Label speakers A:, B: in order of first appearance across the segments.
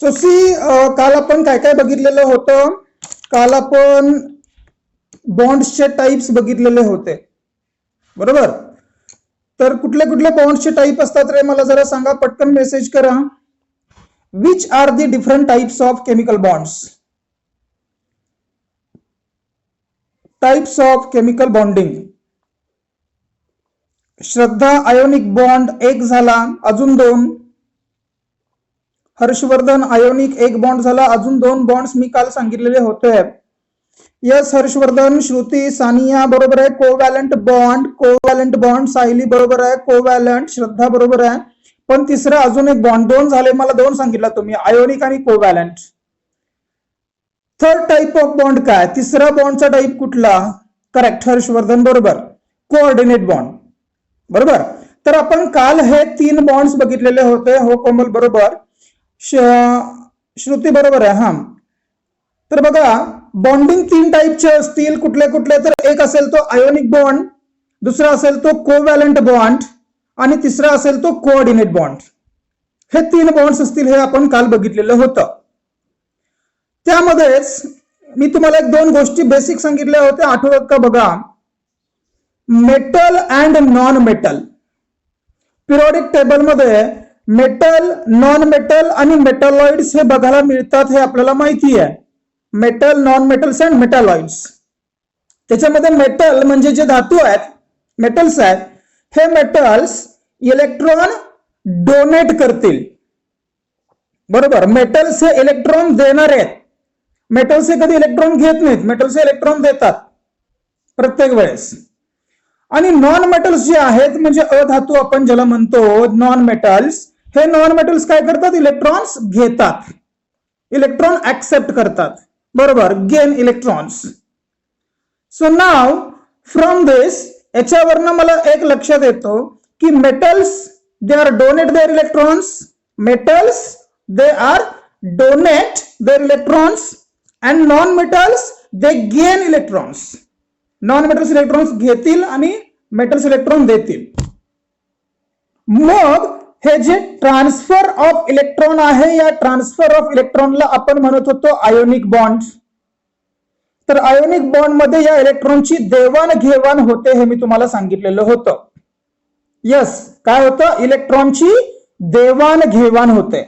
A: So C काल आपण काय काय बघितलेलं होतं. काल आपण बॉन्ड्सचे टाइप्स बघितलेले होते, बरोबर. तर कुठले कुठले बॉन्ड्सचे टाइप असतात रे, मला जरा सांगा, पटकन मेसेज करा. Which are the different types of chemical bonds. Types of chemical bonding. Shraddha ionic bond एक झाला, अजून दोन. हर्षवर्धन आयोनिक एक बॉन्ड झाला, अजून दोन बॉन्ड्स मी काल सांगितलेले होते. यस हर्षवर्धन. श्रुती सानिया बरोबर आहे, कोवॅलंट बॉन्ड. कोवॅलंट बॉन्ड. सायली बरोबर आहे, कोवॅलंट. श्रद्धा बरोबर आहे, पण तिसरा अजून एक बॉन्ड. दोन झाले, मला दोन सांगितला तुम्ही, आयोनिक आणि कोवॅलंट. थर्ड टाइप ऑफ बॉन्ड काय, तिसरा बॉन्डचा टाइप कुठला? करेक्ट, हर्षवर्धन बरोबर, कोऑर्डिनेट बॉन्ड, बरोबर. तर आपण काल हे तीन बॉन्ड्स बघितलेले होते. हो कोमल बरोबर, श्रुती बरोबर आहे. हा, तर बघा, बॉन्डिंग तीन टाइपचे असतील. कुठले कुठले, तर एक असेल तो आयोनिक बॉन्ड, दुसरा असेल तो कोवॅलंट बॉन्ड, आणि तिसरा असेल तो कोऑर्डिनेट बॉन्ड. हे तीन बॉन्ड्स असतील, हे आपण काल बघितलेलं होतं. त्यामध्येच मी तुम्हाला एक दोन गोष्टी बेसिक सांगितल्या होत्या, आठवतात का बघा. Metal and non metal. Periodic table मध्ये मेटल, नॉन मेटल आणि मेटॅलॉइड्स हे बघायला मिळतात, हे आपल्याला माहिती आहे. Metal, non metals and metalloids. त्याच्यामध्ये मेटल म्हणजे जे धातू आहेत, मेटल्स आहेत, हे मेटल्स इलेक्ट्रॉन डोनेट करतील, बरोबर. मेटल्स हे इलेक्ट्रॉन देणारे आहेत. मेटल्स हे कधी इलेक्ट्रॉन घेत नाहीत, मेटल्स हे इलेक्ट्रॉन देतात प्रत्येक वेळेस. आणि नॉन मेटल्स जे आहेत, म्हणजे अधातू आपण ज्याला म्हणतो, नॉन मेटल्स, हे नॉन मेटल्स काय करतात, इलेक्ट्रॉन्स घेतात, इलेक्ट्रॉन ऍक्सेप्ट करतात, बरोबर, gain electrons. So now from this, याच्यावरनं मला एक लक्षात येतो की metals they are donate their electrons, metals they are donate their electrons, and non metals they gain electrons. Non metals electrons घेतील आणि मेटल्स इलेक्ट्रॉन देतील. मग हे जे ट्रान्सफर ऑफ इलेक्ट्रॉन आहे, या ट्रान्सफर ऑफ इलेक्ट्रॉनला आपण म्हणत होतो आयोनिक बॉन्ड. तर आयोनिक बॉन्ड मध्ये या इलेक्ट्रॉनची देवाणघेवाण होते, हे मी तुम्हाला सांगितलेलं होतं. यस, काय होतं, इलेक्ट्रॉनची देवाणघेवाण होते.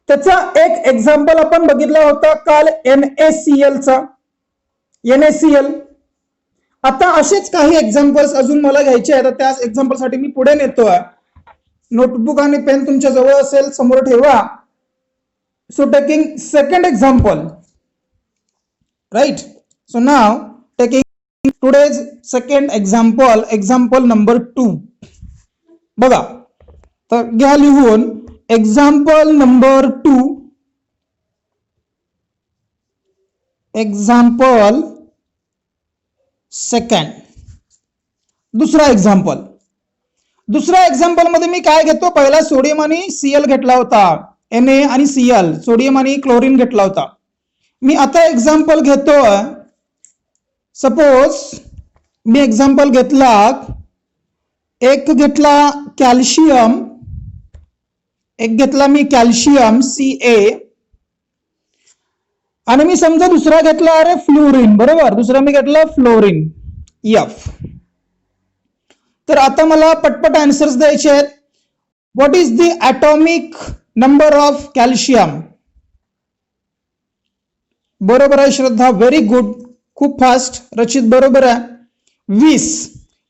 A: त्याचा एक एक्झाम्पल आपण बघितला होता काल, NaCl चा, NaCl. आता असेच काही एक्झाम्पल्स अजून मला घ्यायचे आहेत, त्या एक्झाम्पल साठी मी पुढे नेतोय. नोटबुक आणि पेन तुमच्या जवळ असेल, समोर ठेवा. So taking second example, right. So now taking today's second example, example number 2. बघा, तर घ्या लिहून, एक्झाम्पल नंबर 2. Example second. दुसरा एक्झाम्पल. दुसऱ्या एक्झाम्पल मध्ये मी काय घेतो, पहिला सोडियम आणि Cl घेतला होता, Na आणि Cl, सोडियम आणि क्लोरीन घेतला होता. मी आता एक्झाम्पल घेतोय, सपोज मी एक्झाम्पल घेतला, एक घेतला कॅल्शियम, एक घेतला मी कॅल्शियम Ca, आणि मी समजा दुसरा घेतला अरे फ्लोरीन, बरोबर, दुसरा मी घेतला फ्लोरीन F. तर आता मला पटपट आन्सर्स द्यायचे आहेत. What is the atomic number of calcium? बरोबर आहे श्रद्धा, व्हेरी गुड, खूप फास्ट. रचित बरोबर आहे, 20.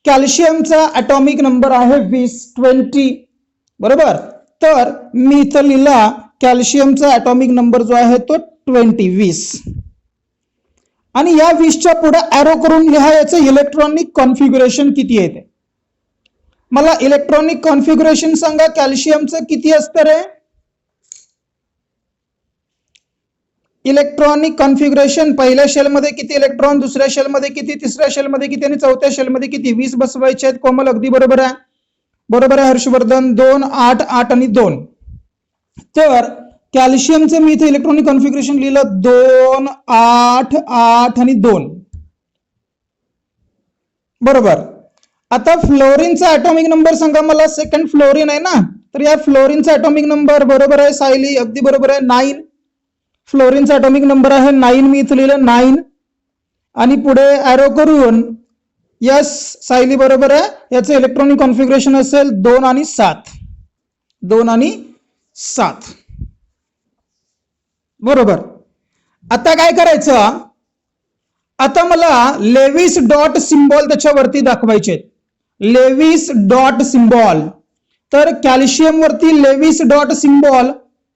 A: कॅल्शियमचा ॲटॉमिक नंबर आहे 20, बरोबर. तर मी इथं लिहिला कॅल्शियमचा ॲटॉमिक नंबर जो आहे तो 20. आणि या 20च्या पुढे ॲरो करून लिहा याचं इलेक्ट्रॉनिक कॉन्फिगरेशन किती येते. मला इलेक्ट्रॉनिक कॉन्फिगरेशन सांगा, कॅल्शियमचं किती असतं रे? इलेक्ट्रॉनिक कॉन्फिगरेशन, पहिल्या शेलमध्ये किती इलेक्ट्रॉन, दुसऱ्या शेलमध्ये किती, तिसऱ्या शेलमध्ये किती, आणि चौथ्या शेलमध्ये किती. 20 बसवायचे आहेत. कोमल अगदी बरोबर आहे, बरोबर आहे हर्षवर्धन. 2, 8, 8 आणि 2. तर कॅल्शियमचं मी इथे इलेक्ट्रॉनिक कॉन्फिगरेशन लिहिलं 2, 8, 8 आणि 2, बरोबर. आता फ्लोरीनचा ॲटॉमिक नंबर सांगा मला. सेकंड फ्लोरीन आहे ना, तर या फ्लोरीनचा ॲटॉमिक नंबर बरोबर आहे सायली, अगदी बरोबर आहे 9. फ्लोरीनचा ॲटॉमिक नंबर आहे 9, मी इथं लिहिलं 9 आणि पुढे ॲरो करून यस सायली बरोबर आहे. याचं इलेक्ट्रॉनिक कॉन्फिगरेशन असेल 2 आणि 7. 2 आणि 7 बरोबर. आता काय करायचं, आता मला लेविस डॉट सिम्बॉल त्याच्यावरती दाखवायचे. लेविस डॉट सिम्बॉल, तर कॅल्शियम वरती लेविस डॉट सिम्बॉल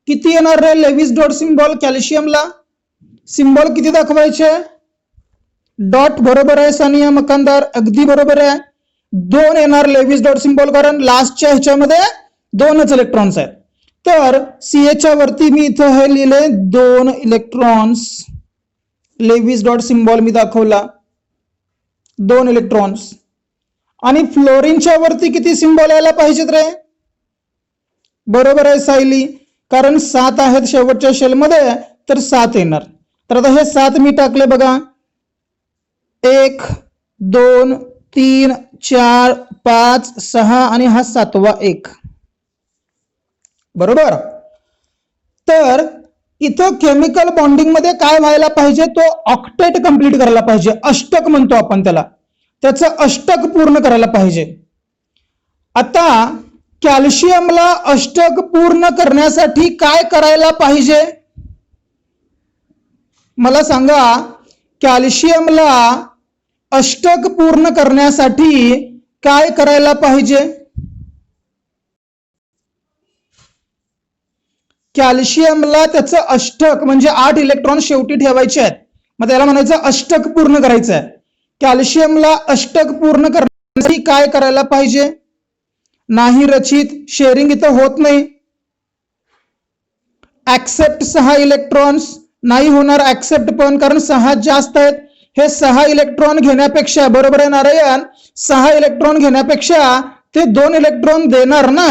A: किती येणार रे? लेविस डॉट सिम्बॉल कॅल्शियमला सिम्बॉल किती दाखवायचे? डॉट बरोबर आहे सानिया मकानदार, अगदी बरोबर आहे. 2 येणार लेविस डॉट सिम्बॉल, कारण लास्टच्या ह्याच्यामध्ये 2च इलेक्ट्रॉन्स आहेत. तर सीएच्या वरती मी इथं हे लिहिले 2 इलेक्ट्रॉन्स. लेविस डॉट सिम्बॉल मी दाखवला 2 इलेक्ट्रॉन्स. आणि फ्लोरीनच्या वरती किती सिम्बॉल यायला पाहिजेत रे? बरोबर आहे सायली, कारण 7 आहेत शेवटच्या शेलमध्ये, तर 7 येणार. तर आता हे 7 मी टाकले बघा, 1 2 3 4 5 6 आणि हा 7वा 1. बरोबर. तर इथं केमिकल बॉन्डिंग मध्ये काय व्हायला पाहिजे, तो ऑक्टेट कंप्लीट करायला पाहिजे. अष्टक म्हणतो आपण त्याला, त्याचं अष्टक पूर्ण करायला पाहिजे. आता कॅल्शियमला अष्टक पूर्ण करण्यासाठी काय करायला पाहिजे मला सांगा? कॅल्शियमला अष्टक पूर्ण करण्यासाठी काय करायला पाहिजे? कॅल्शियमला त्याचं अष्टक म्हणजे 8 इलेक्ट्रॉन शेवटी ठेवायचे आहेत, मग त्याला म्हणायचं अष्टक पूर्ण करायचं आहे. कॅल्शियमला अष्टक पूर्ण करण्यासाठी काय करायला पाहिजे? नाही रचित, शेअरिंग इथं होत नाही. ऍक्सेप्ट 6 इलेक्ट्रॉन्स नाही होणार, ऍक्सेप्ट पण, कारण 6 जास्त आहेत. हे 6 इलेक्ट्रॉन घेण्यापेक्षा, बरोबर आहे नारायण, 6 इलेक्ट्रॉन घेण्यापेक्षा ते 2 इलेक्ट्रॉन देणार ना.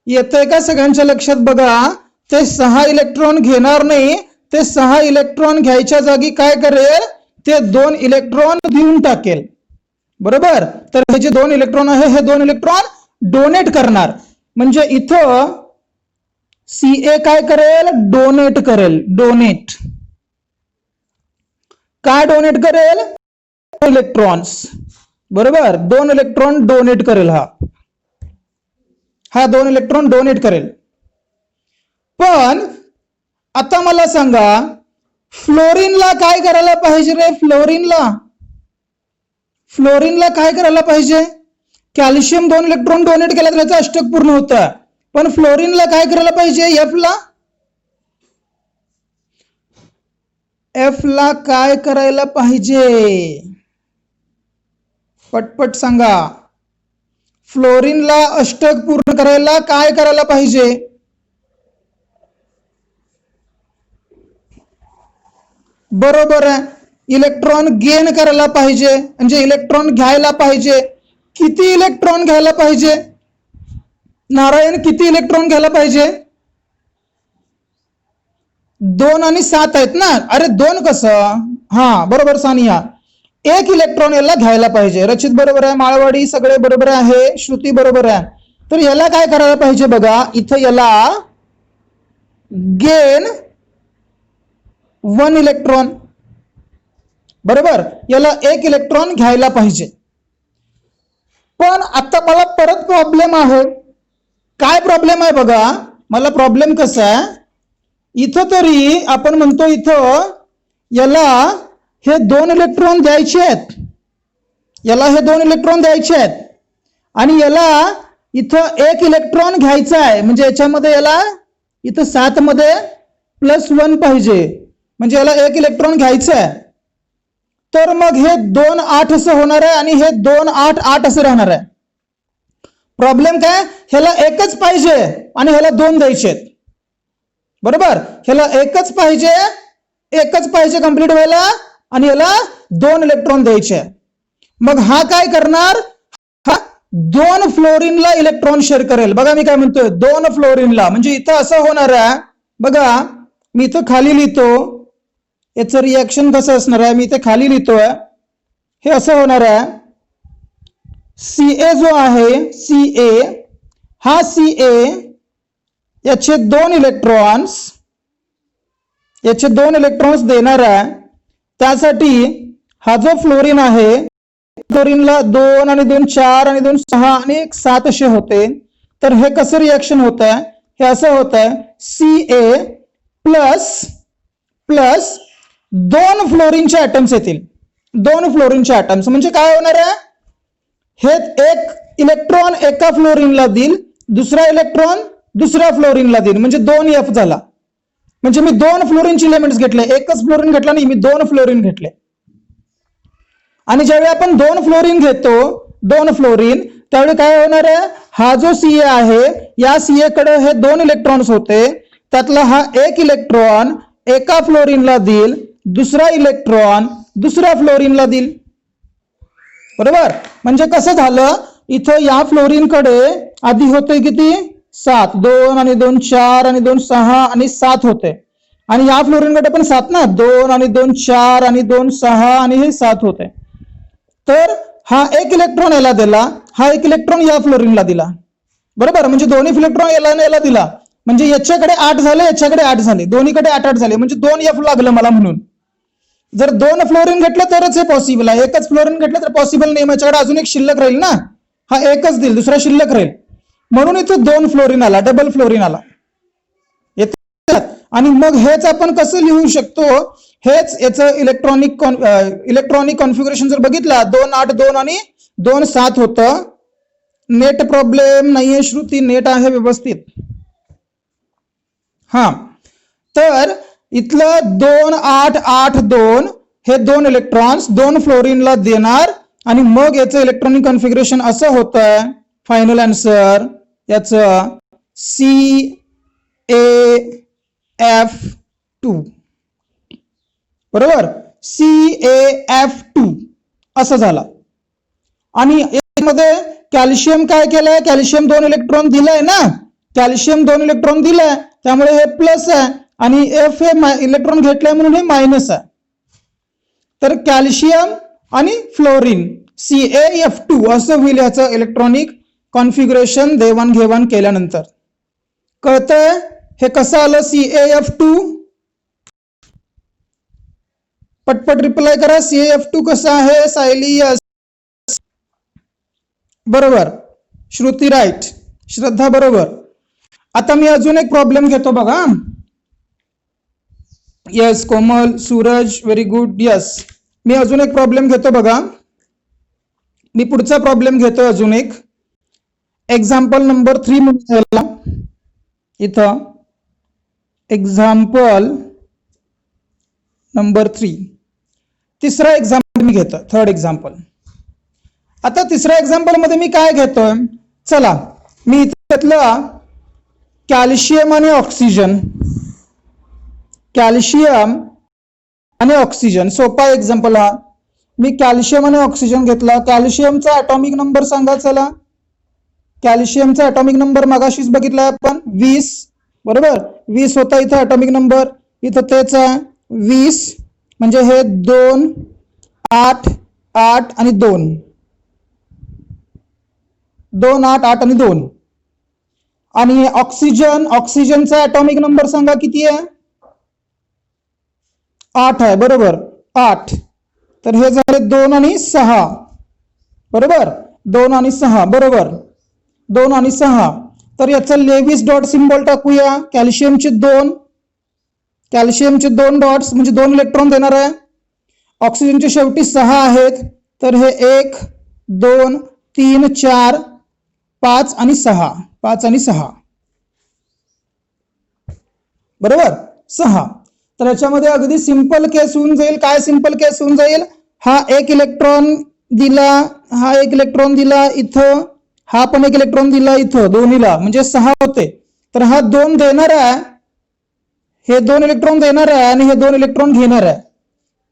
A: येतंय का सगळ्यांच्या लक्षात? बघा, ते 6 इलेक्ट्रॉन घेणार नाही, ते 6 इलेक्ट्रॉन घ्यायच्या जागी काय करेल, ते 2 इलेक्ट्रॉन देऊन टाकेल. बरोबर. तर हे जे 2 इलेक्ट्रॉन आहे, हे 2 इलेक्ट्रॉन डोनेट करणार. म्हणजे इथं सीए काय करेल? डोनेट करेल. डोनेट काय डोनेट करेल? इलेक्ट्रॉन्स. बरोबर, 2 इलेक्ट्रॉन डोनेट करेल. हा 2 इलेक्ट्रॉन डोनेट करेल. पण आता मला सांगा, फ्लोरीनला काय करायला पाहिजे रे? फ्लोरीनला काय करायला पाहिजे? कॅल्शियम 2 इलेक्ट्रॉन डोनेट केला तर त्याचं अष्टक पूर्ण होतं, पण फ्लोरीनला काय करायला पाहिजे? एफ ला काय करायला पाहिजे? पटपट सांगा. फ्लोरीनला अष्टक पूर्ण करायला काय करायला पाहिजे? बरोबर आहे, इलेक्ट्रॉन गेन करायला पाहिजे, म्हणजे इलेक्ट्रॉन घ्यायला पाहिजे. किती इलेक्ट्रॉन घ्यायला पाहिजे नारायण? किती इलेक्ट्रॉन घ्यायला पाहिजे? 2 आणि 7 आहेत ना. अरे 2 कसं? हा बरोबर सानिया, 1 इलेक्ट्रॉन याला घ्यायला पाहिजे. रचित बरोबर आहे, माळवाडी सगळे बरोबर आहे, श्रुती बरोबर आहे. तर याला काय करायला पाहिजे? बघा, इथं याला गेन 1 इलेक्ट्रॉन. बरोबर, याला 1 इलेक्ट्रॉन घ्यायला पाहिजे. पण आता मला परत प्रॉब्लेम आहे. काय प्रॉब्लेम आहे बघा, मला प्रॉब्लेम कसा आहे, इथं तरी आपण म्हणतो इथं याला हे 2 इलेक्ट्रॉन द्यायचे आहेत, याला हे 2 इलेक्ट्रॉन द्यायचे आहेत, आणि याला इथं 1 इलेक्ट्रॉन घ्यायचा आहे. म्हणजे याच्यामध्ये याला इथं 7 मध्ये +1 पाहिजे, म्हणजे याला 1 इलेक्ट्रॉन घ्यायचं आहे. तर मग हे 2 8 असं होणार आहे आणि हे 2 8 8 असं राहणार आहे. प्रॉब्लेम काय, ह्याला 1च पाहिजे आणि ह्याला 2 द्यायचे आहेत. बरोबर, ह्याला 1च पाहिजे कंप्लीट व्हायला आणि ह्याला 2 इलेक्ट्रॉन द्यायचे. मग हा काय करणार, हा 2 फ्लोरीनला इलेक्ट्रॉन शेअर करेल. बघा मी काय म्हणतोय, 2 फ्लोरीनला, म्हणजे इथं असं होणार आहे. बघा मी इथं खाली लिहितो, याचं रिएक्शन कसं असणार आहे, मी इथे खाली लिहितोय. हे असं होणार आहे, सीए जो आहे, सीए हा Ca याचे दोन इलेक्ट्रॉन्स देणार आहे. त्यासाठी हा जो फ्लोरीन आहे, फ्लोरीनला 2 आणि 2 4 आणि 2 6 आणि 1 7 असे होते. तर हे कसं रिएक्शन होत आहे? हे असं होत आहे, Ca प्लस 2 फ्लोरीनचे ॲटम्स येतील. 2 फ्लोरीनचे ॲटम्स म्हणजे काय होणार आहे? हे एक इलेक्ट्रॉन एका फ्लोरीनला देईल, दुसरा इलेक्ट्रॉन दुसऱ्या फ्लोरीनला देईल, म्हणजे 2F झाला. म्हणजे मी 2 फ्लोरीनची एलिमेंट्स घेतले, एकच फ्लोरीन घेतला नाही, मी 2 फ्लोरीन घेतले. आणि ज्यावेळी आपण 2 फ्लोरीन घेतो, 2 फ्लोरीन, त्यावेळी काय होणार आहे? हा जो Ca आहे, या Ca कडे हे 2 इलेक्ट्रॉन्स होते, त्यातला हा एक इलेक्ट्रॉन एका फ्लोरीनला देईल, दुसरा इलेक्ट्रॉन दुसऱ्या फ्लोरीनला देईल. बरोबर? म्हणजे कसं झालं, इथं या फ्लोरीन कडे आधी होते किती? 7, 2 आणि 2 4 आणि 2 6 आणि 7 होते. आणि या फ्लोरीन कडे पण 7 ना, 2 आणि 2 4 आणि 2 6 आणि हे 7 होते. तर हा एक इलेक्ट्रॉन याला दिला, हा एक इलेक्ट्रॉन या फ्लोरीनला दिला. बरोबर? म्हणजे दोन्ही इलेक्ट्रॉन याला दिला, म्हणजे याच्याकडे 8 झाले, याच्याकडे 8 झाले, दोन्हीकडे 8 झाले, म्हणजे 2F लागलं मला. म्हणून जर 2 फ्लोरीन घेतलं तरच हे पॉसिबल आहे, एकच फ्लोरीन घेतलं तर पॉसिबल नाही. माझ्याकडे अजून एक शिल्लक राहील ना, हा एकच देईल, दुसरा शिल्लक राहील. म्हणून इथं 2 फ्लोरीन आला, डबल फ्लोरीन आला. आणि मग हेच आपण कसं लिहू शकतो? हेच याचं इलेक्ट्रॉनिक कॉन्फिगरेशन जर बघितला, 2 8 2 आणि 2 7 होतं. नेट प्रॉब्लेम नाहीये श्रुती, नेट आहे व्यवस्थित. हा, तर इथलं 2 8 8 2 हे 2 इलेक्ट्रॉन्स 2 फ्लोरीनला देणार. आणि मग याचं इलेक्ट्रॉनिक कॉन्फिगरेशन असं होतं. फायनल आन्सर याचं CaF2. बरोबर? CaF2 असं झालं. आणि यामध्ये कॅल्शियम काय केलंय? कॅल्शियम 2 इलेक्ट्रॉन दिलाय ना, कॅल्शियम 2 इलेक्ट्रॉन दिलाय, त्यामुळे हे प्लस आहे, आणि F हे इलेक्ट्रॉन घेतलाय म्हणून हे मायनस आहे. तर कॅल्शियम आणि फ्लोरीन CaF2 असं होईल याचं इलेक्ट्रॉनिक कॉन्फिगरेशन देवाणघेवाण केल्यानंतर. कळतंय हे कसं आलं CaF2? पटपट रिप्लाय करा. CaF2 कसं आहे? सायली यस, बरोबर. श्रुती राईट, श्रद्धा बरोबर. आता मी अजून एक प्रॉब्लेम घेतो बघा. यस कोमल, सूरज, व्हेरी गुड. यस, मी अजून एक प्रॉब्लेम घेतो बघा. मी पुढचा प्रॉब्लेम घेतो अजून एक. एक्झाम्पल नंबर 3 म्हणून इथं एक्झाम्पल नंबर 3, तिसरा एक्झाम्पल मी घेतो, थर्ड एक्झाम्पल. आता तिसऱ्या एक्झाम्पल मध्ये मी काय घेतोय? चला, मी इथं कॅल्शियम आणि ऑक्सिजन, कॅल्शियम आणि ऑक्सिजन, सोपा एक्झाम्पल हा. मी कॅल्शियम आणि ऑक्सिजन घेतला. कॅल्शियमचा ॲटॉमिक नंबर सांगा. चला, कॅल्शियमचा ॲटॉमिक नंबर मगाशीच बघितलाय आपण, 20. बरोबर? 20 होता इथं ॲटॉमिक नंबर, इथं तेच आहे 20. म्हणजे हे 2 8 8 आणि 2, 2 8 8 आणि 2. आणि ऑक्सिजनचा ॲटॉमिक नंबर सांगा किती आहे? 8 आहे. बरोबर, 8. तर हे झाले 2 आणि 6. बरोबर, 2 आणि 6. बरोबर, 2 आणि 6. तर याचा लेविस डॉट सिम्बॉल टाकूया. कॅल्शियमचे 2 डॉट्स म्हणजे 2 इलेक्ट्रॉन देणार आहे. ऑक्सिजनचे शेवटी 6 आहेत, तर हे 1 2 3 4 5 आणि 6, 5 आणि 6. बरोबर, 6. तर याच्यामध्ये अगदी सिंपल केस होऊन जाईल. काय सिंपल केस होऊन जाईल? हा एक इलेक्ट्रॉन दिला, हा एक इलेक्ट्रॉन दिला इथं, हा पण एक इलेक्ट्रॉन दिला इथं, दोन्हीला म्हणजे 6 होते. तर हा 2 देणार आहे, हे 2 इलेक्ट्रॉन देणार आहे आणि हे 2 इलेक्ट्रॉन घेणार आहे.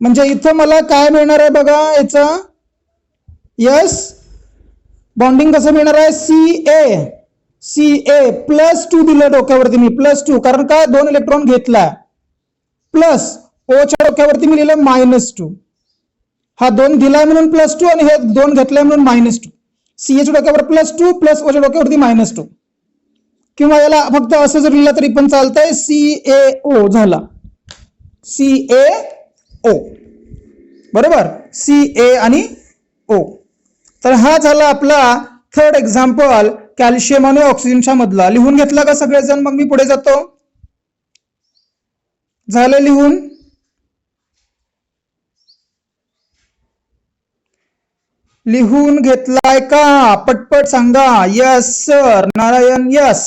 A: म्हणजे इथं मला काय मिळणार आहे बघा याचं? यस, बॉन्डिंग कसं मिळणार आहे? Ca +2 दिलं डोक्यावरती मी, +2. कारण का? 2 इलेक्ट्रॉन घेतला. प्लस ओच्या डोक्यावरती मी लिहिलं -2. हा 2 दिलाय म्हणून +2 आणि हे 2 घेतलाय म्हणून -2. Ca च्या डोक्यावर +2 प्लस ओच्या डोक्यावरती -2. किंवा याला फक्त असं जर लिहिलं तरी पण चालतंय, CaO झाला, CaO, बरोबर, Ca आणि O. तर हा झाला आपला थर्ड एक्झाम्पल कॅल्शियम आणि ऑक्सिजनच्या मधला. लिहून घेतला का सगळेजण? मग मी पुढे जातो. झालं लिहून? लिहून घेतलाय का? पटपट सांगा. Yes sir. Narayan yes.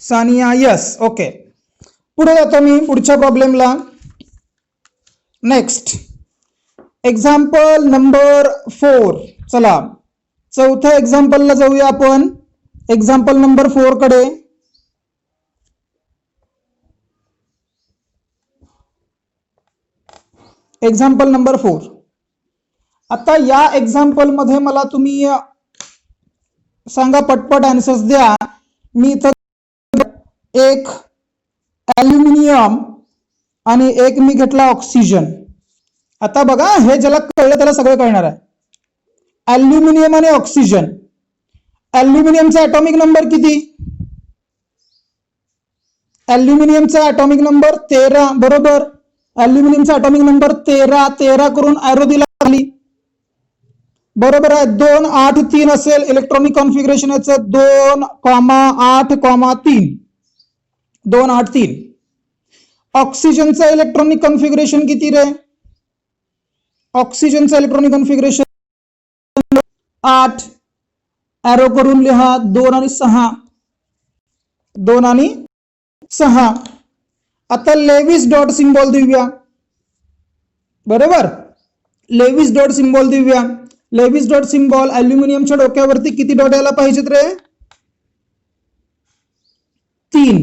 A: Sania yes. Okay, पुढे जातो मी पुढच्या प्रॉब्लेमला. Next example number 4. चला चौथ्या एक्झाम्पलला जाऊया आपण. एक्झाम्पल नंबर 4 कडे. Example number 4. आता या एक्झाम्पल मध्ये मला तुम्ही सांगा, पटपट आन्सर्स द्या. मी इथं एक ॲल्युमिनियम आणि एक मी घेतला ऑक्सिजन. आता बघा, हे ज्याला कळलं त्याला सगळं कळणार आहे. ॲल्युमिनियम आणि ऑक्सिजन. ॲल्युमिनियमचा ॲटॉमिक नंबर किती? ॲल्युमिनियमचा ॲटॉमिक नंबर 13, बरोबर. ॲल्युमिनियमचा ॲटॉमिक नंबर 13. 13 करून ॲरो दिला खाली, बरोबर आहे. 2, 8, 3 असेल इलेक्ट्रॉनिक कॉन्फिगरेशन याचं. 2, 8, 3. 2, 8, 3. ऑक्सिजनचं इलेक्ट्रॉनिक कॉन्फिगरेशन किती रे? ऑक्सिजनचं इलेक्ट्रॉनिक कॉन्फिगरेशन 8. ॲरो करून लिहा. 2 आणि 6. 2 आणि 6. आता लेविस डॉट सिम्बॉल देऊया, बरोबर. लेविस डॉट सिम्बॉल देऊया. लेविस डॉट सिम्बॉल ॲल्युमिनियमच्या डोक्यावरती किती डॉट यायला पाहिजेत रे? 3,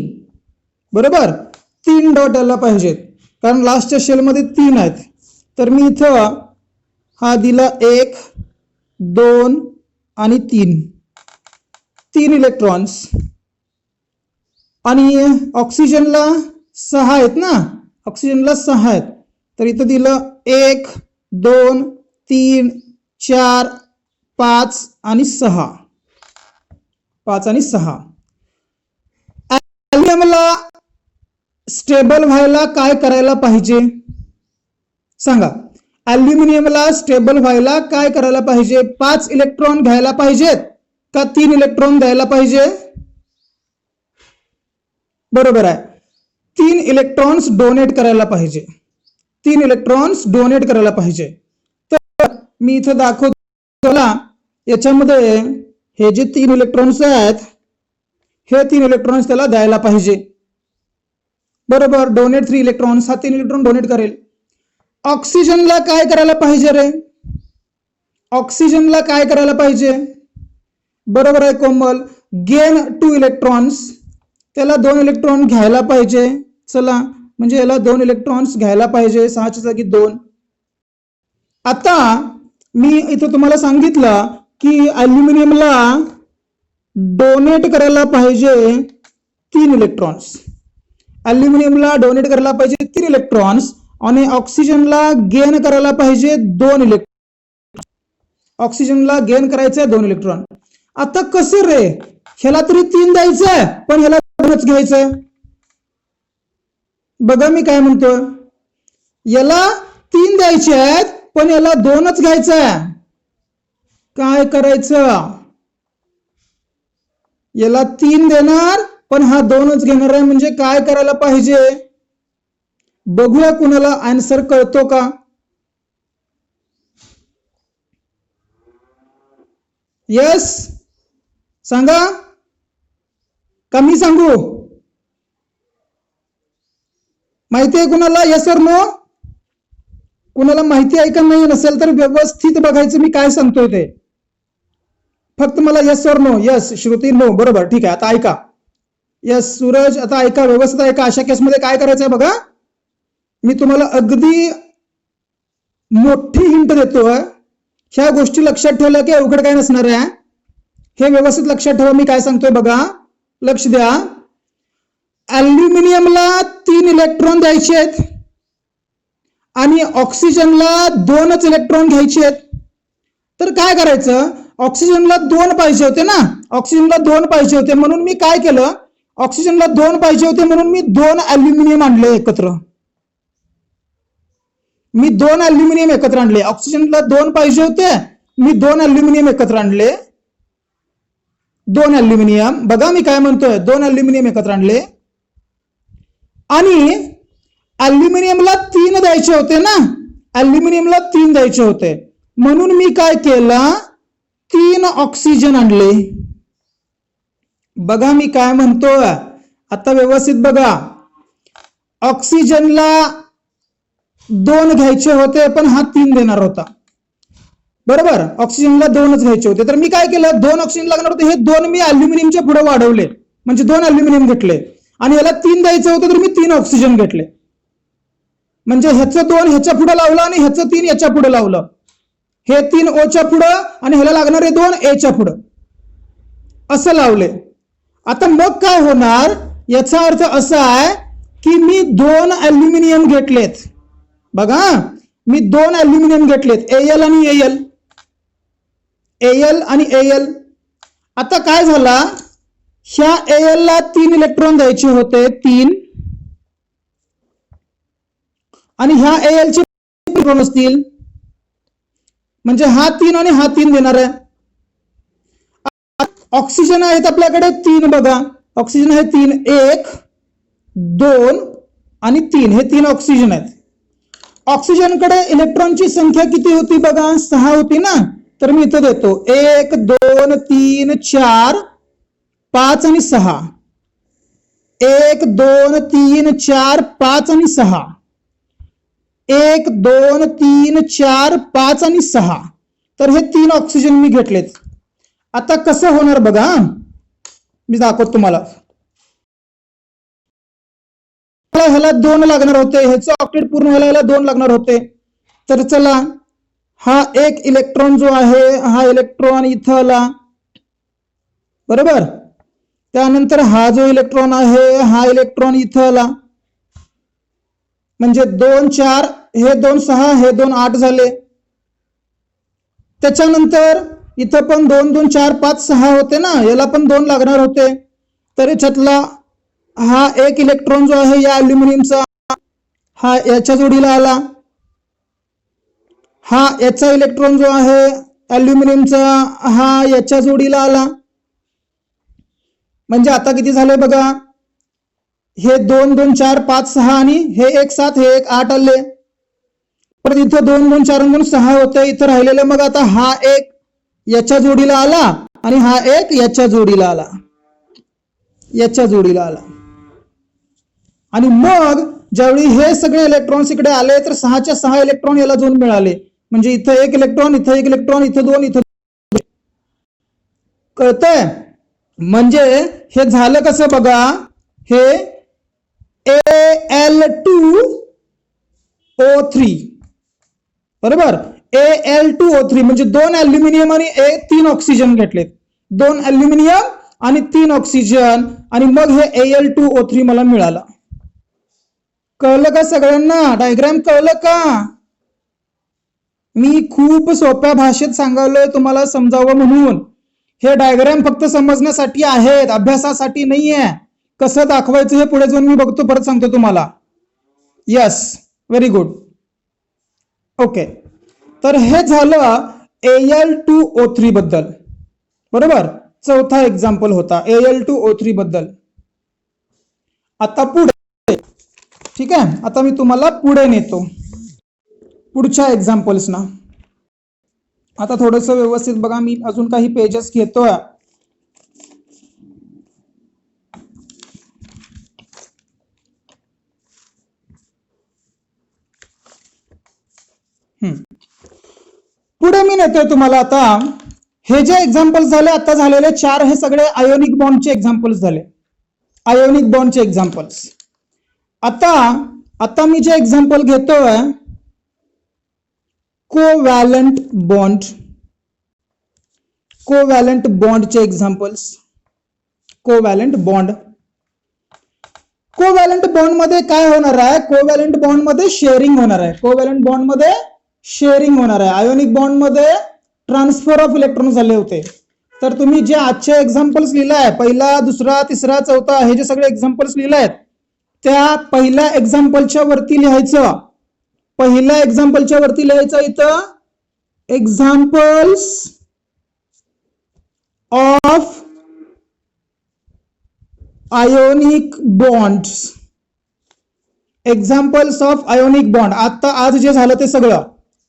A: बरोबर. 3 डॉट यायला पाहिजेत, कारण लास्टच्या शेलमध्ये 3 आहेत. तर मी इथं हा दिला 1, 2 आणि 3. 3 इलेक्ट्रॉन्स. आणि ऑक्सिजनला 6 आहेत ना, ऑक्सिजनला 6 आहेत. तर इथं दिलं 1, 2, 3, 4, 5 आणि 6. 5 आणि 6. ॲल्युमिनियमला स्टेबल व्हायला काय करायला पाहिजे सांगा? ॲल्युमिनियमला स्टेबल व्हायला काय करायला पाहिजे? 5 इलेक्ट्रॉन घ्यायला पाहिजेत का 3 इलेक्ट्रॉन द्यायला पाहिजे? बरोबर आहे, 3 इलेक्ट्रॉन्स डोनेट करायला पाहिजे. 3 इलेक्ट्रॉन्स डोनेट करायला पाहिजे. तर मी इथं दाखवतो याच्यामध्ये हे जे 3 इलेक्ट्रॉन्स आहेत, हे 3 इलेक्ट्रॉन्स त्याला द्यायला पाहिजे, बरोबर. Donate 3 electrons. हा 3 इलेक्ट्रॉन डोनेट करेल. ऑक्सिजनला काय करायला पाहिजे रे? ऑक्सिजनला काय करायला पाहिजे? बरोबर आहे कोमल. Gain 2 electrons. त्याला 2 इलेक्ट्रॉन घ्यायला पाहिजे. चला, म्हणजे याला 2 इलेक्ट्रॉन्स घ्यायला पाहिजे. 6च्या जागी 2. आता मी इथं तुम्हाला सांगितलं की ॲल्युमिनियमला डोनेट करायला पाहिजे 3 इलेक्ट्रॉन्स. ॲल्युमिनियमला डोनेट करायला पाहिजे 3 इलेक्ट्रॉन्स आणि ऑक्सिजनला गेन करायला पाहिजे 2 इलेक्ट्रॉन. ऑक्सिजनला गेन करायचंय 2 इलेक्ट्रॉन. आता कसं रे? ह्याला तरी 3 द्यायचंय, पण ह्याला 2च घ्यायचंय. बघा मी काय म्हणतो, याला 3 द्यायचे आहेत, पण याला 2च घ्यायचंय. काय करायचं? याला 3 देणार, पण हा 2च घेणार आहे. म्हणजे काय करायला पाहिजे? बघूया कुणाला आन्सर कळतो का? यस सांगा का मी सांगू? माहिती आहे कुणाला? यस और नो? कुणाला माहिती आहे का? नाही नसेल तर व्यवस्थित बघायचं मी काय सांगतोय ते. फक्त मला यस और नो. Yes Shruti no. बरोबर, ठीक आहे. आता ऐका. यस सूरज, आता ऐका, व्यवस्थित ऐका. अशा केसमध्ये काय करायचंय बघा, मी तुम्हाला अगदी मोठी हिंट देतोय. ह्या गोष्टी लक्षात ठेवल्या की अवघड काय नसणार आहे. हे व्यवस्थित लक्षात ठेवा मी काय सांगतोय बघा. लक्ष द्या. ॲल्युमिनियमला 3 इलेक्ट्रॉन द्यायचे आहेत आणि ऑक्सिजनला 2च इलेक्ट्रॉन घ्यायचे आहेत. तर काय करायचं? ऑक्सिजनला 2 पाहिजे होते ना, ऑक्सिजनला 2 पाहिजे होते, म्हणून मी काय केलं, ऑक्सिजनला 2 पाहिजे होते म्हणून मी 2 अल्युमिनियम आणले एकत्र. मी 2 अल्युमिनियम एकत्र आणले. ऑक्सिजनला 2 पाहिजे होते, मी 2 अल्युमिनियम एकत्र आणले. 2 अल्युमिनियम, बघा मी काय म्हणतोय, 2 अल्युमिनियम एकत्र आणले. आणि अल्युमिनियमला 3 द्यायचे होते ना, अल्युमिनियमला 3 द्यायचे होते, म्हणून मी काय केलं, 3 ऑक्सिजन आणले. बघा मी काय म्हणतोय, आता व्यवस्थित बघा. ऑक्सिजनला 2 घ्यायचे होते, पण हा 3 देणार होता, बरोबर. ऑक्सिजनला 2च घ्यायचे होते, तर मी काय केलं, 2 ऑक्सिजन लागणार होते, हे 2 मी अल्युमिनियमच्या पुढे वाढवले, म्हणजे 2 अल्युमिनियम घेतले. आणि याला 3 द्यायचं होतं, तर मी 3 ऑक्सिजन घेतले. म्हणजे ह्याचं 2 ह्याच्या पुढे लावलं आणि ह्याचं 3 याच्या पुढे लावलं. हे 3 ओच्या पुढं आणि ह्याला लागणारे 2 एच्या पुढं असं लावले. आता मग काय होणार, याचा अर्थ असा आहे की मी 2 अल्युमिनियम घेतलेत. बघा मी 2 अल्युमिनियम घेतलेत, एल आणि एल, एल आणि एल. आता काय झाला, ह्या एल ला 3 इलेक्ट्रॉन द्यायचे होते, 3, आणि ह्या एल चे इलेक्ट्रॉन असतील, म्हणजे हा 3 आणि हा 3 देणार आहे. ऑक्सिजन आहेत आपल्याकडे 3, बघा ऑक्सिजन आहे 3, 1 2 आणि 3, हे 3 ऑक्सिजन आहेत. ऑक्सिजनकडे इलेक्ट्रॉनची संख्या किती होती, बघा 6 होती ना, तर मी इथं देतो 1 2 3 4 5 आणि 6, 1 2 3 4 5 आणि 6, 1 2 3 4 5 आणि 6, तर हे 3 ऑक्सिजन मी घेतलेत. आता कसं होणार बघा, मी दाखवतो तुम्हाला. ह्याला 2 लागणार होते, ह्याचं ऑक्टेट पूर्ण व्हायला 2 लागणार होते. तर चला, हा एक इलेक्ट्रॉन जो आहे, हा इलेक्ट्रॉन इथं आला, बरोबर. त्यानंतर हा जो इलेक्ट्रॉन आहे, हा इलेक्ट्रॉन इथं आला, म्हणजे 2 4, हे 2 6, हे 2 8 झाले. त्याच्यानंतर इथं पण 2 2 4 5 6 होते ना, याला पण 2 लागणार होते. तर याच्यातला हा एक इलेक्ट्रॉन जो आहे या अल्युमिनियमचा, हा याच्या जोडीला आला. हा याचा इलेक्ट्रॉन जो आहे अल्युमिनियमचा, हा याच्या जोडीला आला. म्हणजे आता किती झाले बघा, हे 2 2 4 5 6 आणि हे 1 7, हे 1 8 आले. परत इथं 2 2 4 2 6 होते, इथं राहिलेलं. मग आता हा एक याच्या जोडीला आला आणि हा एक याच्या जोडीला आला, याच्या जोडीला आला. आणि मग ज्यावेळी हे सगळे इलेक्ट्रॉन्स इकडे आले, तर 6च्या 6 इलेक्ट्रॉन याला जाऊन मिळाले. म्हणजे इथं 1 इलेक्ट्रॉन, इथं 1 इलेक्ट्रॉन, इथं 2, इथं 2. कळतंय. म्हणजे हे झालं कसं बघा, हे Al2O3, बरोबर. Al2O3 म्हणजे 2 अल्युमिनियम आणि 3 ऑक्सिजन घेतलेत, 2 अल्युमिनियम आणि 3 ऑक्सिजन, आणि मग हे Al2O3 मला मिळाला. कळलं का सगळ्यांना, डायग्राम कळलं का? मी खूप सोप्या भाषेत सांगालोय तुम्हाला समजावं म्हणून. हे डायग्राम फक्त समजण्यासाठी आहेत, अभ्यासासाठी नाहीये. कसं दाखवायचं हे पुढे जाऊन मी बघतो, परत सांगतो तुम्हाला. Yes, very good. ओके, तर हे झालं Al2O3 बद्दल, बरोबर. चौथा एक्झाम्पल होता Al2O3 बद्दल. आता पुढे, ठीक आहे, आता मी तुम्हाला पुढे नेतो पुढच्या एक्झाम्पल्स ना. आता थोडंसं व्यवस्थित बघा, मी अजून काही पेजेस घेतोय. पुढे मी नेतोय तुम्हाला. आता हे जे एक्झाम्पल्स झाले, आता झालेले 4, हे सगळे आयोनिक बॉन्डचे एक्झाम्पल्स झाले, आयोनिक बॉन्डचे एक्झाम्पल्स. आता मी जे एक्झाम्पल घेतोय, कोवॅलंट बॉन्ड, कोवॅलंट बॉन्डचे एक्झाम्पल्स. कोवॅलंट बॉन्ड, कोवॅलंट बॉन्ड मध्ये काय होणार आहे, कोवॅलंट बॉन्ड मध्ये शेअरिंग होणार आहे, कोवॅलंट बॉन्ड मध्ये शेअरिंग होणार आहे. आयोनिक बॉन्ड मध्ये ट्रान्सफर ऑफ इलेक्ट्रॉन झाले होते. तर तुम्ही जे आजचे एक्झाम्पल्स लिहिलाय, पहिला, दुसरा, तिसरा, चौथा, हे जे सगळे एक्झाम्पल्स लिहिलायत, त्या पहिल्या एक्झाम्पलच्या वरती लिहायचं. पहिल्या एक्झाम्पलच्या वरती लिहायचं इथं examples of ionic bonds. Examples of ionic bond. आता आज जे झालं ते सगळं,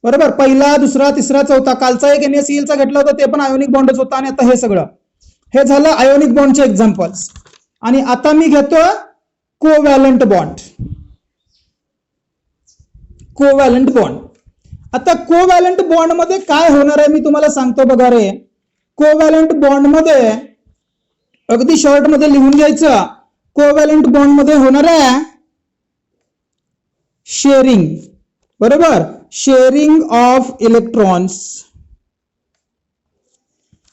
A: बरोबर, पहिला, दुसरा, तिसरा, चौथा, कालचा एक NaCl चा घेतला होता ते पण आयोनिक बॉन्डच होता. आणि आता हे सगळं, हे झालं आयोनिक बॉन्डचे एक्झाम्पल्स. आणि आता मी घेतो कोव्हॅलंट बॉन्ड. Covalent bond. आता कोव्हॅलंट बॉन्ड मध्ये काय होणार आहे मी तुम्हाला सांगतो बघा रे. कोव्हॅलंट बॉन्ड मध्ये अगदी शॉर्ट मध्ये लिहून घ्यायचं. कोव्हॅलंट बॉन्ड मध्ये होणार आहे शेअरिंग, बरोबर, sharing of electrons.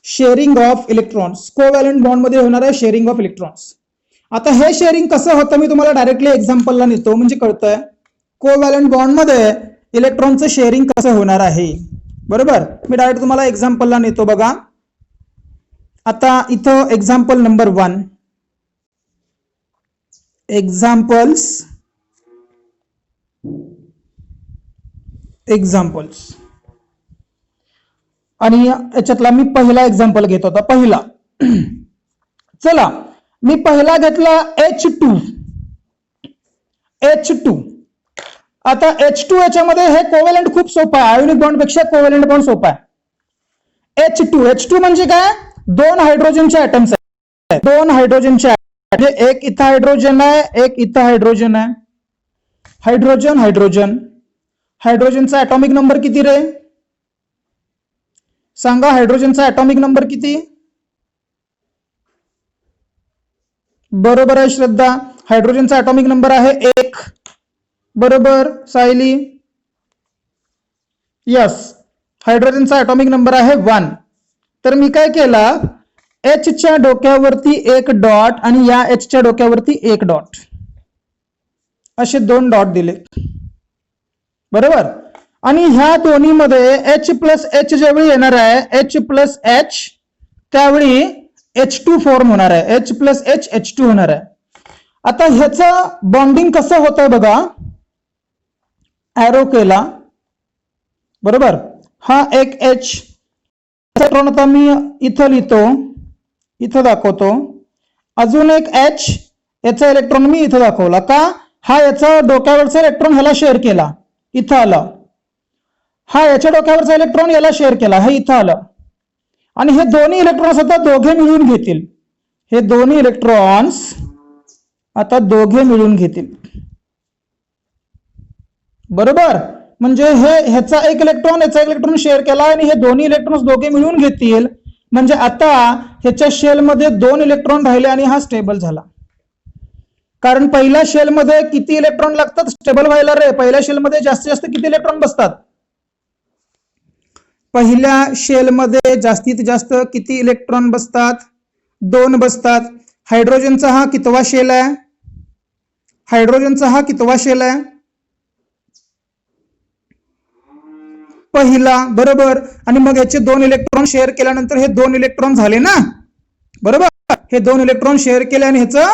A: Sharing of electrons. Covalent bond मध्ये होणार आहे शेअरिंग ऑफ इलेक्ट्रॉन्स. आता हे शेअरिंग कसं होतं मी तुम्हाला डायरेक्टली एक्झाम्पलला नेतो, म्हणजे कळतंय कोव्हॅलंट बॉन्ड मध्ये इलेक्ट्रॉनचं शेअरिंग कसं होणार आहे. बरोबर, मी डायरेक्ट तुम्हाला एक्झाम्पलला नेतो बघा. आता इथं एक्झाम्पल नंबर 1, एक्झाम्पल्स आणि याच्यातला मी पहिला एक्झाम्पल घेत होता. पहिला, चला मी पहिला घेतला H2. आता H2 याच्यामध्ये हे कोव्हॅलंट खूप सोपं आहे, आयोनिक बॉन्ड पेक्षा कोव्हॅलंट बॉन्ड सोपा आहे. H2 म्हणजे काय, दोन हायड्रोजनचे ऍटम्स आहेत. दोन हायड्रोजनचे, म्हणजे एक इथं हायड्रोजन आहे, एक इथं हायड्रोजन आहे. Hydrogen hydrogen. हायड्रोजनचा ऍटॉमिक नंबर किती रे सांगा. हायड्रोजनचा ऍटॉमिक नंबर किती? बरोबर आहे श्रद्धा, हायड्रोजनचा ऍटॉमिक नंबर आहे 1. बरोबर सायली, यस, हायड्रोजनचा ऍटॉमिक नंबर आहे 1. तर मी काय केलं, H च्या डोक्यावरती एक डॉट आणि या H च्या डोक्यावरती एक डॉट, असे दोन डॉट दिले. बरोबर, आणि ह्या दोन्ही मध्ये H+H ज्यावेळी येणार आहे, H+H, त्यावेळी H2 फॉर्म होणार आहे. H+H H2 होणार आहे. आता ह्याचं बॉन्डिंग कसं होत आहे बघा, एरो केला, बरोबर, हा एक H इलेक्ट्रॉन आता मी इथं लिहितो, इथं दाखवतो. अजून एक H, याचा इलेक्ट्रॉन मी इथं दाखवला का, हा याचा डोक्यावरचा इलेक्ट्रॉन ह्याला शेअर केला, इथं आला. हा याच्या डोक्यावरचा इलेक्ट्रॉन याला शेअर केला, हे इथं आलं. आणि हे दोन्ही इलेक्ट्रॉन्स आता दोघे मिळून घेतील. हे दोन्ही इलेक्ट्रॉन्स आता दोघे मिळून घेतील. बरोबर, म्हणजे ह्याचा एक इलेक्ट्रॉन याचा एक इलेक्ट्रॉन शेअर केला आणि हे दोन्ही इलेक्ट्रॉन्स दोघे मिळून घेतील. म्हणजे आता ह्याच्या शेल मध्ये 2 इलेक्ट्रॉन राहिले आणि हा स्टेबल झाला. कारण पहिल्या शेल मध्ये किती इलेक्ट्रॉन लागतात स्टेबल व्हायला रे? पहिल्या शेल मध्ये जास्तीत जास्त किती इलेक्ट्रॉन बसतात? पहिल्या शेल मध्ये जास्तीत जास्त किती इलेक्ट्रॉन बसतात? 2 बसतात. हायड्रोजनचा हा कितवा शेल आहे? हायड्रोजनचा हा कितवा शेल आहे? पहिला. बरोबर, आणि मग याचे 2 इलेक्ट्रॉन शेअर केल्यानंतर हे 2 इलेक्ट्रॉन झाले ना. बरोबर, हे 2 इलेक्ट्रॉन शेअर केले आणि ह्याचा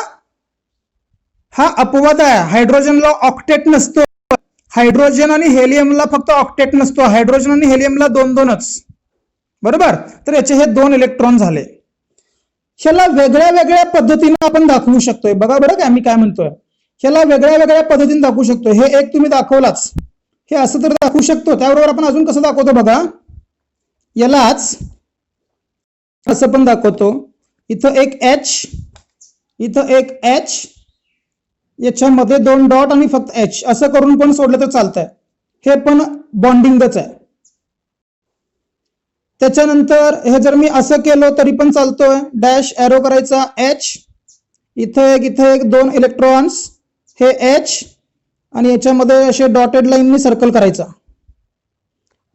A: हा अपवाद आहे. हायड्रोजनला ऑक्टेट नसतो. हायड्रोजन आणि हेलियमला फक्त ऑक्टेट नसतो. हायड्रोजन आणि हेलियमला 2-2च. बरोबर, तर याचे हे 2 इलेक्ट्रॉन झाले. ह्याला वेगळ्या वेगळ्या पद्धतीने आपण दाखवू शकतोय. बघा बरं काय मी काय म्हणतोय, ह्याला वेगळ्या वेगळ्या पद्धतीने दाखवू शकतो. हे एक तुम्ही दाखवलाच, हे असं तर दाखवू शकतो. त्याबरोबर आपण अजून कसं दाखवतो बघा, यालाच असं पण दाखवतो. इथं एक H, इथं एक H, याच्यामध्ये 2 डॉट आणि फक्त H, असं करून पण सोडलं तर चालतंय. हे पण बॉन्डिंगच आहे. त्याच्यानंतर हे जर मी असं केलं तरी पण चालतोय. डॅश एरो करायचा H, इथं एक 2 इलेक्ट्रॉन्स, हे H, आणि याच्यामध्ये असे डॉटेड लाईननी सर्कल करायचा.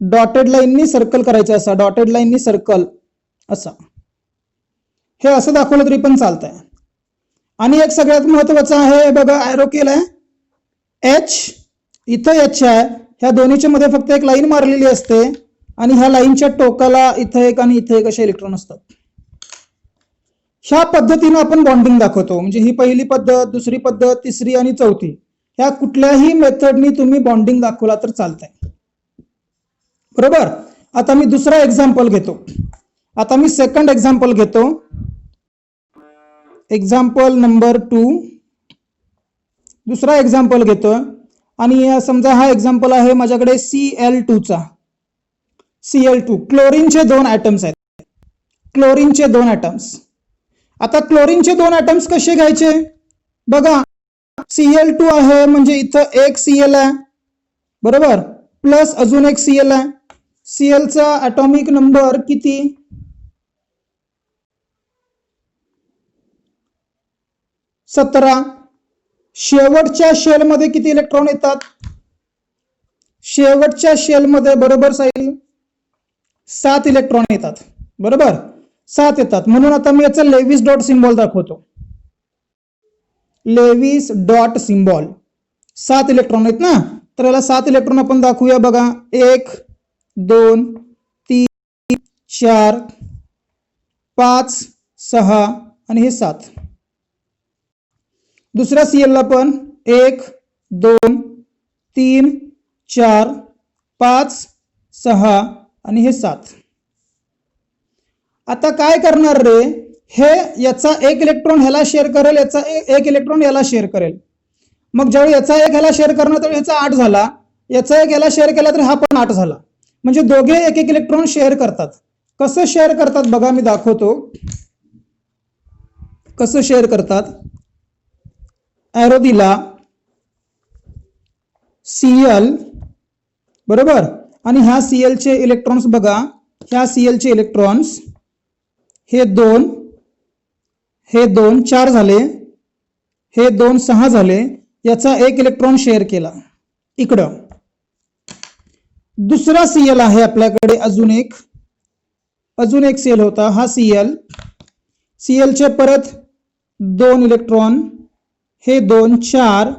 A: डॉटेड लाईननी सर्कल करायचं, असा डॉटेड लाईननी सर्कल असा. हे असं दाखवलं तरी पण चालतंय. आणि एक सगळ्यात महत्वाचं आहे बघा, एरो केलाय H, इथं H आहे. ह्या दोन्हीच्या मध्ये फक्त एक लाईन मारलेली असते. आणि ह्या लाईनच्या टोकाला इथं एक आणि इथं एक असे इलेक्ट्रॉन असतात. ह्या पद्धतीने आपण बॉन्डिंग दाखवतो. म्हणजे ही पहिली पद्धत, दुसरी पद्धत, तिसरी आणि चौथी, ह्या कुठल्याही मेथडनी तुम्ही बॉन्डिंग दाखवला तर चालतंय. बरोबर. आता मी दुसरा एक्झाम्पल घेतो. आता मी सेकंड एक्झाम्पल घेतो. Example number 2. दुसरा एक्झाम्पल घेतो आणि समजा हा एक्झाम्पल आहे माझ्याकडे Cl2 चा. Cl2 क्लोरीनचे 2 ॲटम्स आहेत. क्लोरीनचे 2 ॲटम्स. आता क्लोरीनचे 2 ॲटम्स कसे घ्यायचे बघा. Cl2 आहे म्हणजे इथं एक Cl आहे, बरोबर, प्लस अजून एक Cl आहे. Cl चा ॲटॉमिक नंबर किती? 17. शेवटच्या शेलमध्ये किती इलेक्ट्रॉन येतात? शेवटच्या शेलमध्ये, बरोबर साईल, 7 इलेक्ट्रॉन येतात. बरोबर, 7 येतात. म्हणून आता मी याचा लेविस डॉट सिम्बॉल दाखवतो. Lewis dot symbol. 7 इलेक्ट्रॉन आहेत ना, तर याला 7 इलेक्ट्रॉन आपण दाखवूया बघा. 1 2 3 4 5 6 आणि हे 7. दुसऱ्या Cl ला पण 1 2 3 4 5 6 आणि हे 7. आता काय करणार रे, हे याचा एक इलेक्ट्रॉन ह्याला शेअर करेल, याचा एक इलेक्ट्रॉन याला शेअर करेल. मग ज्यावेळी याचा एक ह्याला शेअर करणार तर याचा 8 झाला, याचा एक याला शेअर केला तर हा पण 8 झाला. म्हणजे दोघे एक एक इलेक्ट्रॉन शेअर करतात. कसं शेअर करतात बघा, मी दाखवतो कसं शेअर करतात. एरो दिला Cl, बरोबर, आणि ह्या Cl चे इलेक्ट्रॉन्स बघा. ह्या Cl चे इलेक्ट्रॉन्स हे 2, हे 2 4 झाले, हे 2 6 झाले. याचा एक इलेक्ट्रॉन शेअर केला इकडं. दुसरा Cl आहे आपल्याकडे, अजून एक Cl होता हा Cl. Cl चे परत 2 इलेक्ट्रॉन, हे 2 4,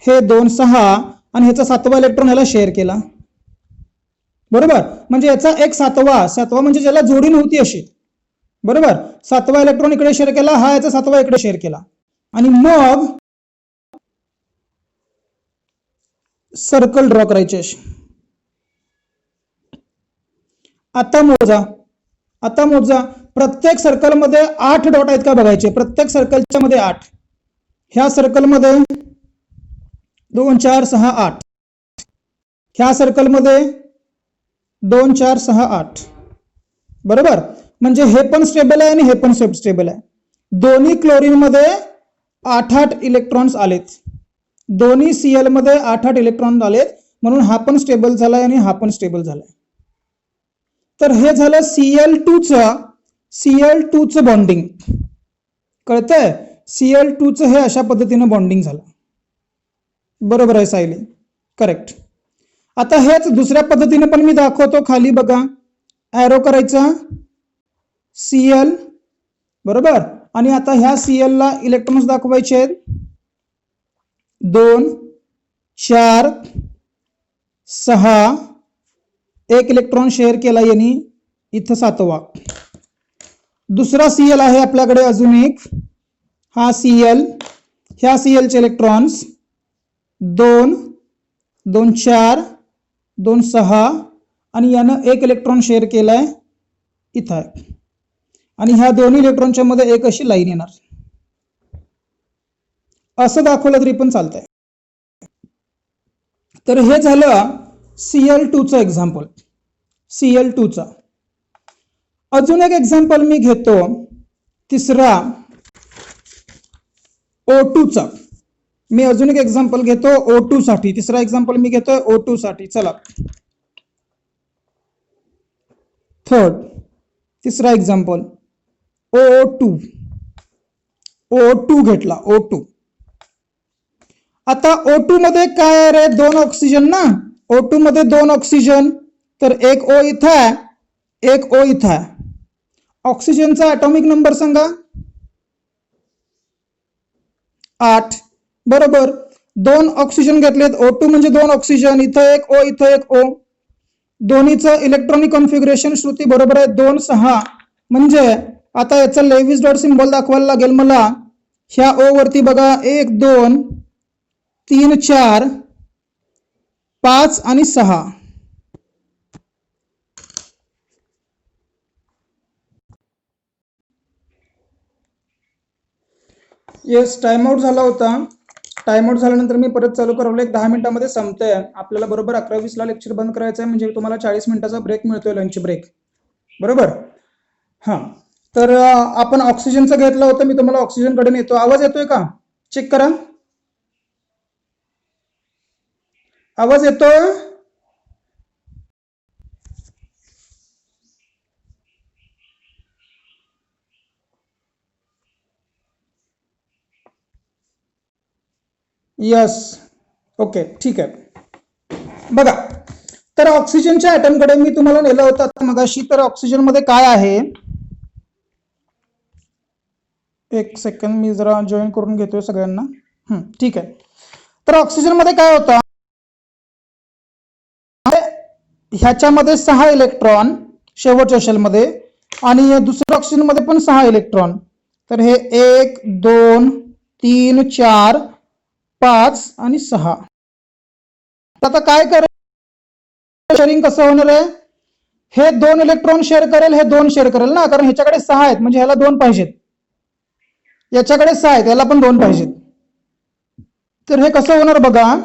A: हे 2 6 आणि ह्याचा 7वा इलेक्ट्रॉन ह्याला शेअर केला. बरोबर, म्हणजे याचा एक 7वा म्हणजे ज्याला जोडी नव्हती अशी, बरोबर, 7वा इलेक्ट्रॉन इकडे शेअर केला, हा याचा 7वा इकडे शेअर केला. आणि मग सर्कल ड्रॉ करायची अशी. आता मोजा प्रत्येक सर्कलमध्ये 8 डॉट आहेत का बघायचे. प्रत्येक सर्कलच्या मध्ये 8. ह्या सर्कलमध्ये 2 4 6 8. ह्या सर्कलमध्ये 2 4 6 8. बरोबर, म्हणजे हे पण स्टेबल आहे आणि हे पण स्टेबल आहे. दोन्ही क्लोरीन मध्ये 8 इलेक्ट्रॉन्स आलेत. दोन्ही Cl मध्ये 8 इलेक्ट्रॉन आलेत, म्हणून हा पण स्टेबल झालाय आणि हा पण स्टेबल झालाय. तर हे झालं Cl2 चं बॉन्डिंग. कळतंय? Cl2 चं हे अशा पद्धतीने बॉन्डिंग झालं. बरोबर आहे सायली, करेक्ट. आता हेच दुसऱ्या पद्धतीने पण मी दाखवतो. खाली बघा, एरो करायचा Cl, बरोबर, आणि आता ह्या Cl ला इलेक्ट्रॉन्स दाखवायचे आहेत. 2 4 6, एक इलेक्ट्रॉन शेअर केला यांनी, इथं 7वा. दुसरा Cl आहे आपल्याकडे अजून एक, हा Cl. ह्या Cl चे इलेक्ट्रॉन्स 2 2 4 2 6 आणि यानं एक इलेक्ट्रॉन शेअर केलाय इथं, आणि ह्या दोन्ही इलेक्ट्रॉनच्या मध्ये एक अशी लाईन येणार. असं दाखवलं तरी पण चालतंय. तर हे झालं Cl2 चं एक्झाम्पल. Cl2 चा अजून एक एक्झाम्पल मी घेतो, तिसरा O2 चा. मी अजून एक एक्झाम्पल घेतो O2 साठी. तिसरा एक्झाम्पल मी घेतोय O2 साठी. चला, तिसरा एक्झाम्पल O2 घेतला. O2. आता O2 मध्ये काय आहे रे, 2 ऑक्सिजन ना. O2 मध्ये 2 ऑक्सिजन, तर एक O इथं आहे, एक O इथं आहे. ऑक्सिजनचा ॲटॉमिक नंबर सांगा. 8. बरोबर, 2 ऑक्सिजन घेतलेत. O2 म्हणजे 2 ऑक्सिजन, इथं एक O, इथं एक O. दोन्हीचं इलेक्ट्रॉनिक कॉन्फिगरेशन श्रुती बरोबर आहे 2 6. म्हणजे आता याचा लेविस डॉट सिम्बॉल दाखवायला लागेल मला. ह्या ओ वरती बघा 1 2 3 4 5 आणि 6. येस, टाइम आउट झाला होता. टाइम आउट झाल्यानंतर मी परत चालू करवलं. एक 10 मिनिटांमध्ये संपतंय. आपल्याला बरोबर 11:20 ला लेक्चर बंद करायचं आहे. म्हणजे तुम्हाला 40 मिनिटाचा ब्रेक मिळतोय, लंच ब्रेक. बरोबर. हां, तर आपण ऑक्सिजनचं घेतलं होतं. मी तुम्हाला ऑक्सिजन कडे नेतो. आवाज येतोय का? चेक करा. आवाज येतोय? यस, ओके, ठीक आहे. बघा, तर ऑक्सिजनच्या ॲटमकडे मी तुम्हाला नेलं होतं मगाशी. तर ऑक्सिजन मध्ये काय आहे, एक सेकंड मी जरा जॉईन करून घेतोय सगळ्यांना. ठीक आहे. तर ऑक्सिजन मध्ये काय होतं, ह्याच्यामध्ये 6 इलेक्ट्रॉन शेवटच्या शेलमध्ये आणि दुसऱ्या ऑक्सिजन मध्ये पण 6 इलेक्ट्रॉन. तर हे 1 2 3 4 5 आणि 6. आता काय करेल, शेअरिंग कसं होणार आहे, हे 2 इलेक्ट्रॉन शेअर करेल, हे 2 शेअर करेल ना, कारण ह्याच्याकडे 6 आहेत म्हणजे ह्याला 2 पाहिजेत, याच्याकडे 6 आहेत याला पण 2 पाहिजेत. तर हे कसं होणार बघा,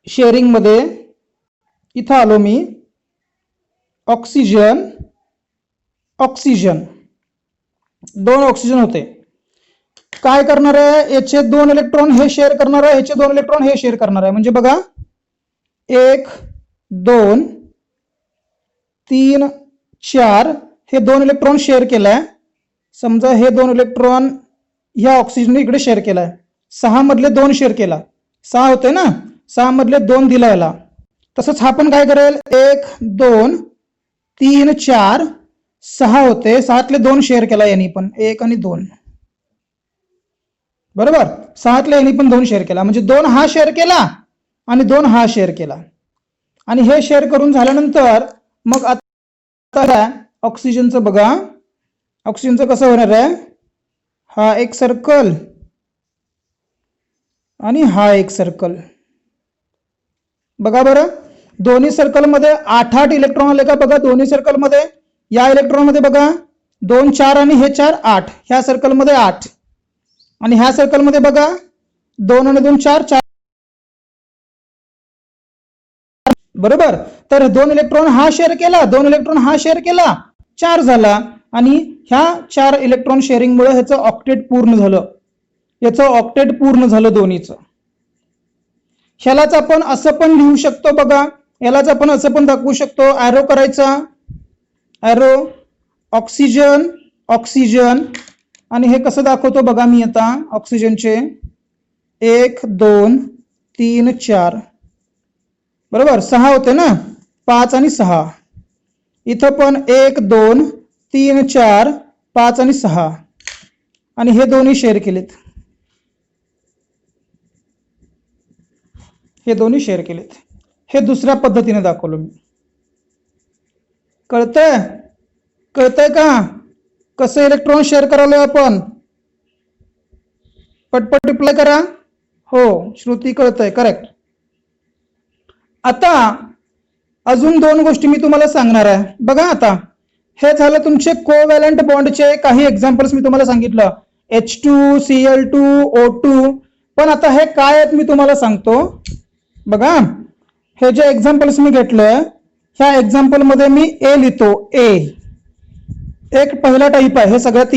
A: शेअरिंग मध्ये इथं आलो मी, ऑक्सिजन ऑक्सिजन 2 ऑक्सिजन होते. काय करणार आहे, याचे 2 इलेक्ट्रॉन हे शेअर करणार आहे, याचे 2 इलेक्ट्रॉन हे शेअर करणार आहे. म्हणजे बघा 1 2 3 4 हे 2 इलेक्ट्रॉन शेअर केलाय. समजा हे 2 इलेक्ट्रॉन ह्या ऑक्सिजनने इकडे शेअर केलाय. 6 मधले 2 शेअर केला, 6 होते ना, 6 मधले 2 दिला याला. तसंच हा पण काय करेल, 1 2 3 4 6 होते, 6तले 2 शेअर केला यांनी पण, 1 आणि 2. बरोबर, 6तले यांनी पण 2 शेअर केला. म्हणजे 2 हा शेअर केला आणि 2 हा शेअर केला. आणि हे शेअर करून झाल्यानंतर मग आता ऑक्सिजनचं बघा, ऑक्सिजनचं कसं होणार आहे, हा एक सर्कल आणि हा एक सर्कल. बघा बरं, दोन्ही सर्कल मध्ये 8 इलेक्ट्रॉन आले का बघा. दोन्ही सर्कल मध्ये या इलेक्ट्रॉन मध्ये बघा 2 4 आणि हे 4 8, ह्या सर्कल मध्ये 8 आणि ह्या सर्कल मध्ये बघा 2 आणि 2 4 4. बरोबर. तर 2 इलेक्ट्रॉन हा शेअर केला, 2 इलेक्ट्रॉन हा शेअर केला, 4 झाला. आणि ह्या 4 इलेक्ट्रॉन शेअरिंग मुळे ह्याचं ऑक्टेट पूर्ण झालं, याचं ऑक्टेट पूर्ण झालं दोन्हीचं. ह्यालाच आपण असं पण लिहू शकतो बघा, यालाच आपण असं पण दाखवू शकतो, ॲरो करायचा, ॲरो ऑक्सिजन ऑक्सिजन. आणि हे कसं दाखवतो बघा मी आता, ऑक्सिजनचे 1 2 3 4, बरोबर, 6 होते ना, 5 आणि 6. इथं पण 1 2 3 4 5 आणि 6. आणि हे दोन्ही शेअर केलेत, हे दोन्ही शेअर केलेत. हे दुसऱ्या पद्धतीने दाखवलं मी. कळतंय, कळतंय का कसं इलेक्ट्रॉन शेअर करायला आपण? पटपट रिप्लाय करा. हो श्रुती, कळतंय, करेक्ट. आता अजून 2 गोष्टी मी तुम्हाला सांगणार आहे बघा. आता हे झालं तुमचे कोव्हॅलंट बॉन्डचे काही एक्झाम्पल्स मी तुम्हाला सांगितलं, H2 Cl2 O2. पण आता हे काय आहेत मी तुम्हाला सांगतो बघा. हे जे एक्झाम्पल्स मी घेतलं, ह्या एक्झाम्पल मध्ये मी ए लिहितो. ए एक पहिला टाईप आहे, हे सगळ्यात